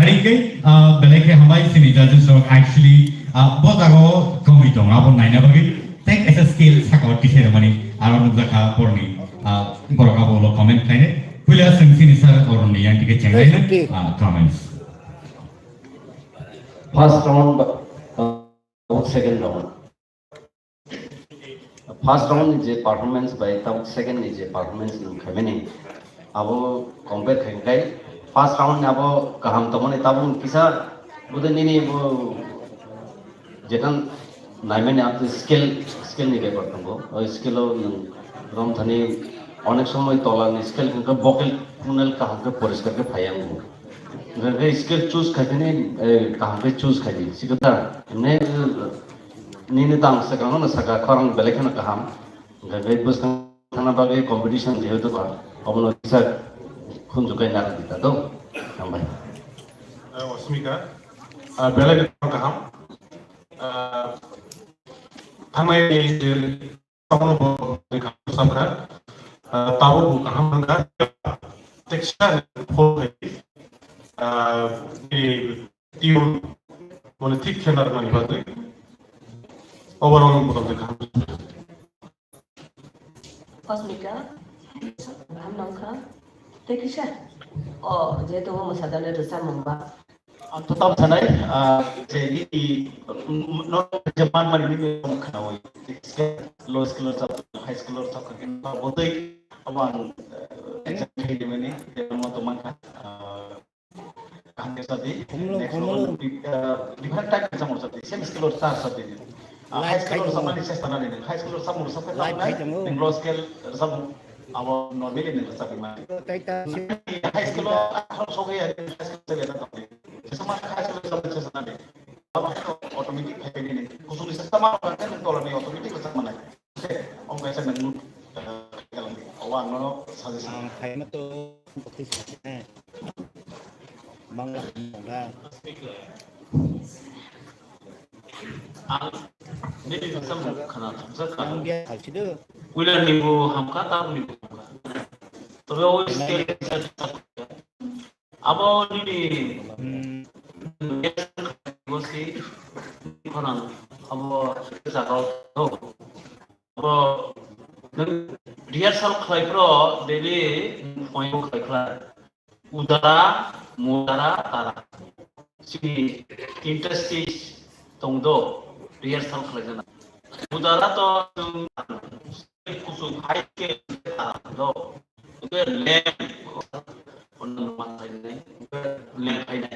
Hari belai hambai sini judges so actually botago komito ngabon naina bagi take as a skill sakot kisah mani aron jaka porni boroka bolo comment kaine pula sini sar orni yang tiga cengai comments. First round, second round. First round is a performance by second is a performance in Kamini. Abo compare kai. First round abo kaham tamane tabun kisa bukan ini abo jekan naimene apni skill ni beber tunggu. Skill o rom thani onek somoy tolan skill ke vocal tunnel kaham ke poriskar ke phayang. Gak skill choose kajine kaham ke choose kaji. Sikata ne ni tang sekarang na saka korang balik na kaham. Gak bus kana bagi competition dia tu kan. Abang bisa kunjukai nak kita tu, sampai. Wasmika, balik kaham. Kami di tahun berikut sampai tahun kaham enggak tekstur boleh di tiun boleh tik kendar mani batu. Overall bukan kaham. Wasmika, kaham nongkar. Tekisha. Jadi tu orang sadar le rasa mamba. Tetap sanai. Jadi non Jepang mana ni mungkin low skill atau high skill atau kan. Bodoh awan exam kali ni dia mau teman kan. Kami tadi next level di mana tak macam mana tadi. Same skill atau tadi. High skill sama ni saya tanah ni. High skill sama urus apa tak. Low skill sama awal normal ini tersabi mana. High skill harus oke ya. High skill saya lihat tapi. Semua high skill sama saya sana deh. Apa otomatis kayak ini. Khusus sama kan kalau ni otomatis macam mana. Om biasa menurut kalau awal no sahaja. Kayak itu bukti sih. Bangga bangga. Ini sama karena Ang dia kasi do. Wala nibo hamka tahu nibo hamka. Tapi awal skill abo ni mesti orang abo sakal tu abo rehearsal kelai pro daily point kelai udara mudara tara si interstice tungdo rehearsal kelai jana udara to kusuk high ke do itu lem orang rumah ini lem ini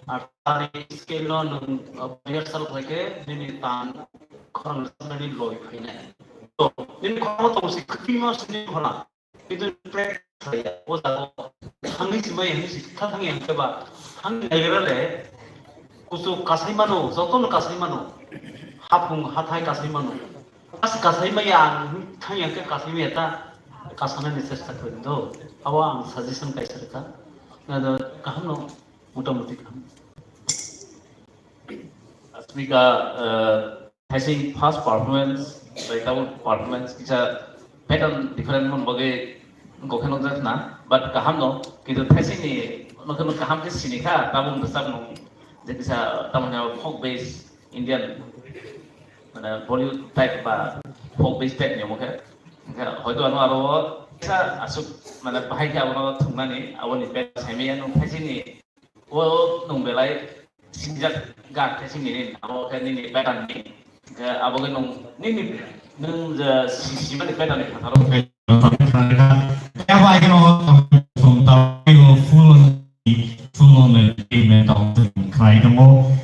artari skill non rehearsal lagi ini tan korang sendiri loy ini to ini kamu tahu sih kepima sendiri mana itu play saya oda hangi sebagai ini sih hangi yang coba hangi negara le kusuk kasih mano soton kasih mano hapung hatai kasih mano pas kasih yang hangi yang ke kasih eta kasana necesita itu awang suggestion kayak cerita ada kaham no mudah-mudahan kaham Asmika having past performance like our performance kita pattern different mon bagi gokhan ojat na but kaham no kita having ni no kaham ke sini ka tabung besar no jadi bisa tamanya folk based Indian mana Bollywood type ba folk based type ni mungkin হয়তো আরো আসুক মানে বাহাইকে আপনার থাকনানি আবার সেমিয়ানো খাইছিনি ও নংবেলায় সিংজাক গাক খাইছিনি আবার নিনি বেটানি আবার নং নিনি নং সিসিমানি বেটানি থাকারো Therefore, I can also from the full on entertainment of the Kaidomo,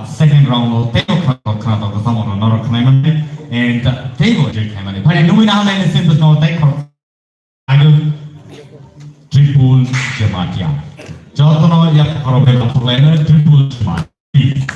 second round of Teo Kanada, the Samoan or Nora Kaiman, and Teo Kaiman. But I know we now let us simple no take Triple Jamatia. Jotono Yakarobel Planner, Triple Jamatia.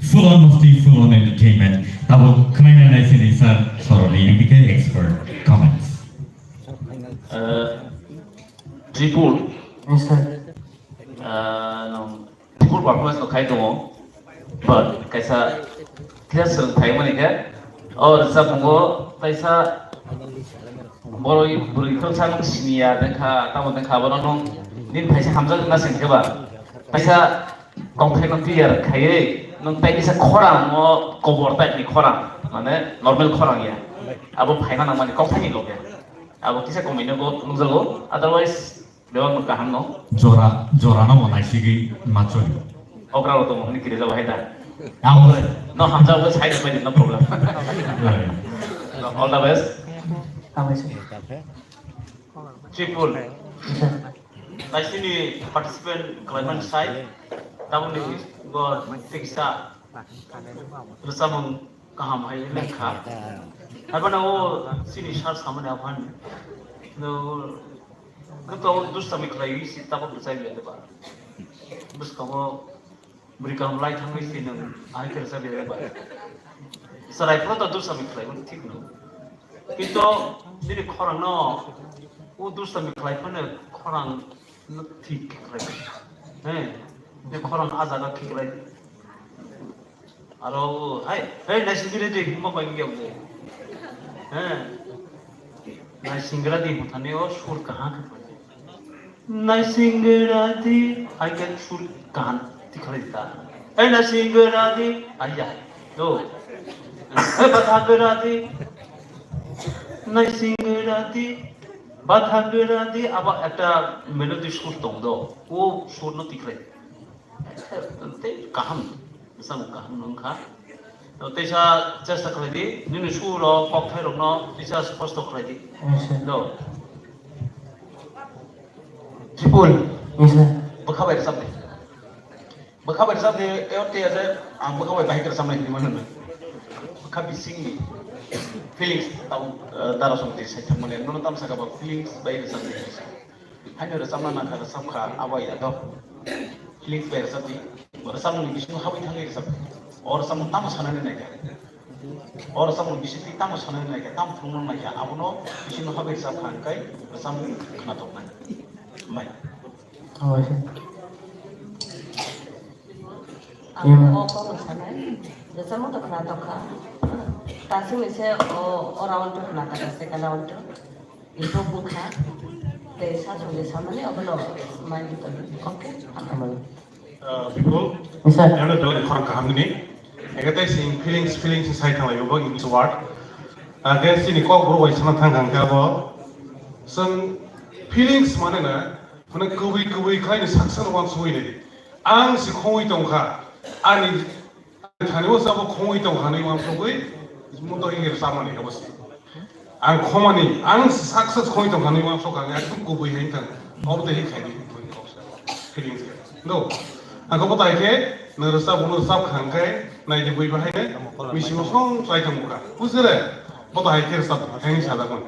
Full on mufti, full on entertainment. Tabo Khmer and ICD sir, sorry, you became expert. Comments. Tripul, Yes, sir. no, Tripul performance no khai dong, but kaisa kita sering khai mana ke? Or sabungo kaisa boroi boroi tu sang sinia dengka, tamu dengka bono nong, nin kaisa hamzah kena sing ke ba? Kaisa kongkai nong tiar khai nong tai bisa korang mo kobor tai ni korang, mana normal korang ya. Abo khai mana mana kongkai ni loge. Abo kisah komino go nungzal go, otherwise dewan mengkahan no. Jora na mo naisigi macho. Okra lo tuh ni kiri jauh heda. Amo. No hamzah go side by no problem. All the best. Tripul. Nice ni participant climate side. Tahu ni go fiksa. Terus sama kaham hai lekha. Apa na wo sini shar sama ni apa ni? No, kalau dus sampai kelai si tahu percaya dia apa? Bus kamu berikan mulai thangai si nang akhir kerja dia apa? Serai pun tak dus sampai kelai pun ঠিক no. Itu jadi korang no, dus sampai kelai pun korang no ঠিক kelai. Dia korang azab ঠিক kelai. Aro, hai nasi dia deh, mau bagi dia boleh. Nai singra di mutane o sur कहाँ के पड़े nai singra di आई क्या sur कहाँ दिखाई देता है nai singra di आया तो बता di nai singra di बता di अब একটা melody sur तोड़ दो वो sur न दिखाई ते कहाँ sama कहाँ नंखा তো তেসা চেষ্টা করে দি নিনি সুর পক্ষে রং তেসা স্পষ্ট করে দি তো Tripul, Isa. berkhabar sampai. Berkhabar sampai, EOT aja, berkhabar baik sampai di mana? Berkhabar sini, feelings tahu darah sampai saya temukan, nono tahu saya apa feelings baik sampai. Hanya ada sama nak ada sama apa ya tahu feelings baik sampai. Orang sama ni bisnu hawi thangai sampai. Orang sama tamu sana ni naik. Orang sama bisnu tamu sana ni naik. Tamu phumon naik. Abu no bisnu hawi sampai kan kai, orang sama kena tahu naik. Baik. Oh, iya. Aku apa masalah? Jasa mau tak kena tak kah? Tapi misalnya orang itu kena tak kasih kalau itu itu bukan desa sudah sama ni apa lo main gitu. Oke, apa malu? People, Misal, yang ada dalam koran kaham ini, yang kata sih feelings saya tahu ya, bahwa itu word. Dia sini kau berubah sama tanggang kau, sen feelings mana na, mana kubi kain saksan wan suwi ni, ang si kau itu ngah, ani thani was apa kau itu ngah ni wan suwi, mudah ingin sama ni apa sih? Ang kau mani, ang saksan kau itu ngah ni wan suwi, ang aku kubi yang tang, apa dah ini kain feelings. No. Aku betul ke, nerasa khangkai, naik jebui bahaya, misi musong saya temukan. Pusere, betul ke resap, ini sahaja pun.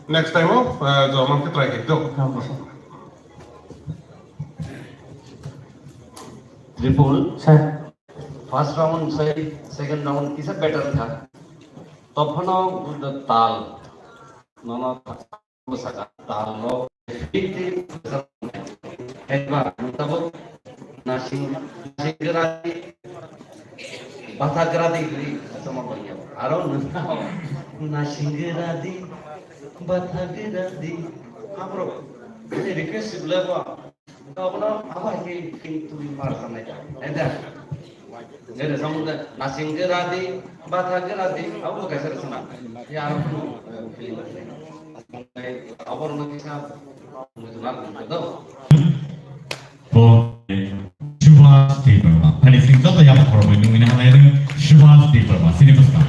Next time oh, zaman kita try ke, do. Tripul, saya first round saya, second round kisah better था. तब ताल, non बसका ताल लो, तब नासिंगरादी, बाथागरादी sama banyak. Aron nasinggeraadi, bathageraadi. Apro, ini request sebelum apa itu marah sama itu. Ada. Jadi samudra nasinggeraadi, bathageraadi. Aku kasar sana. Ya aku feeling. Apa orang kisah itu nak betul. Shubhas Devarma. Hari sing jatuh yang korban ini hanya dengan Shubhas Devarma. Sini pasca.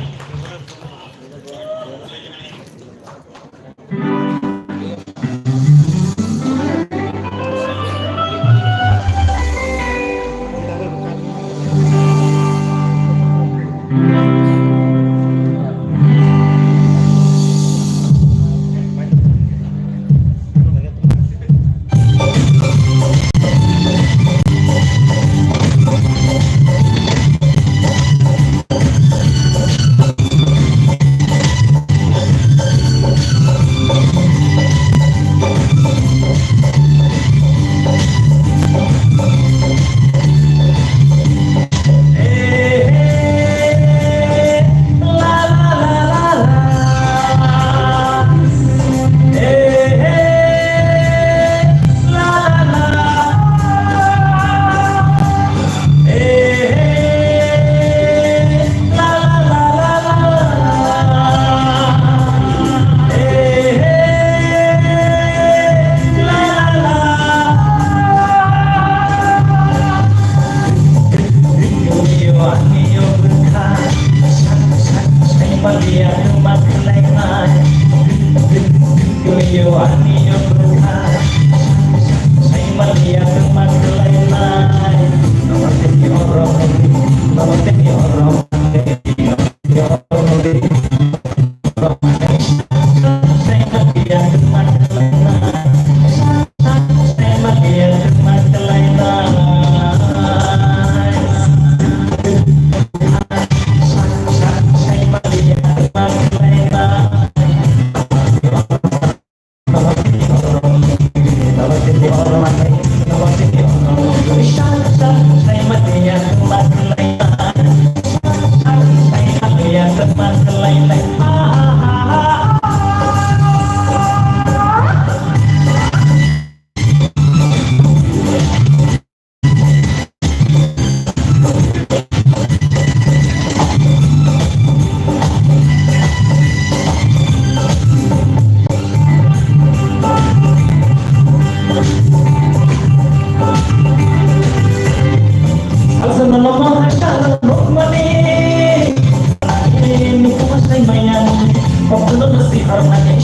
Pagkulo mesti hormatnya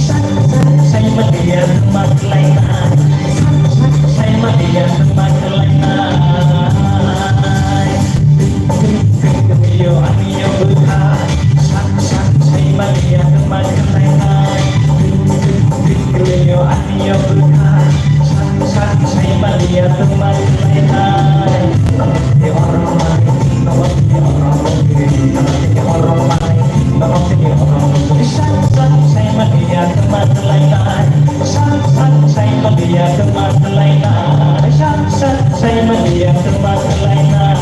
saya media tempat kelainan saya media tempat kelainan yo aniyo buka saya media tempat kelainan yo aniyo buka saya media tempat kelainan di orang lain di orang lain saya media tempat kelainan saya media tempat kelainan saya media tempat kelainan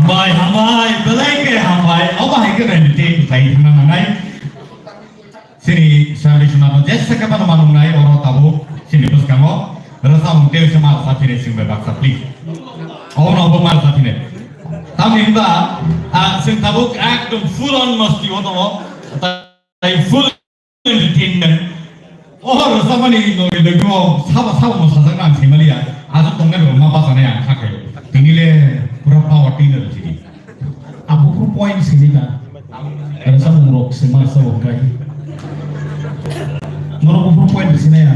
Hambai, belai ke hambai, apa hai ke nanti saya tengah nangai. Sini saya lihat jasa kepada manung nai orang tahu sini bos kamu rasa mungkin semua sahaja ni sini berbaksa please. Orang apa mal sahaja ni. Tapi hingga sing tahu ekdom full on mesti orang tapi full entertainment. Oh rasa mana ni lego sahabat masa sangat semalia. Asal tongkat rumah pasang yang kakek. Tinggal pura power tinggal sini. Aku pun point sini kan rasa muruk semasa wakai muruk pun point di sini ya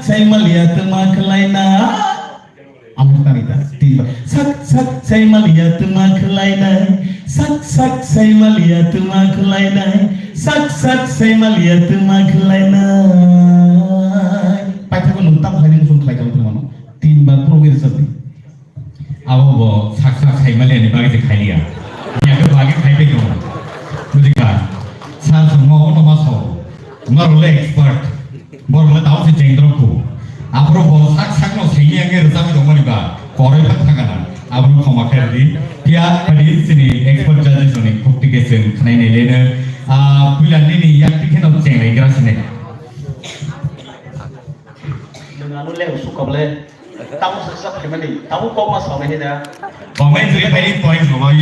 saya melihat teman kelainan saya melihat teman kelainan saya melihat teman kelainan saya melihat teman kelainan pakai ko nuntam kali musuh kali kamu teman timba progres seperti Abo sak saya melihat ni bagi sekali ya. Yang bagi saya begitu. Mereka saya semua orang masuk. Mereka expert. Mereka tahu si jengdrokku. Apro bo sak no segi yang kita sama dengan mereka. Korang tak tangan. Apro koma kerdi. Dia tadi sini expert judges ni bukti kesen kena ini lena. Bulan ini yang tiga no jeng lagi keras ni. Dengan uleh suka boleh tahu sesuatu macam ni. Tahu kau masuk macam ni dah. Pemain tu yang tadi point semua.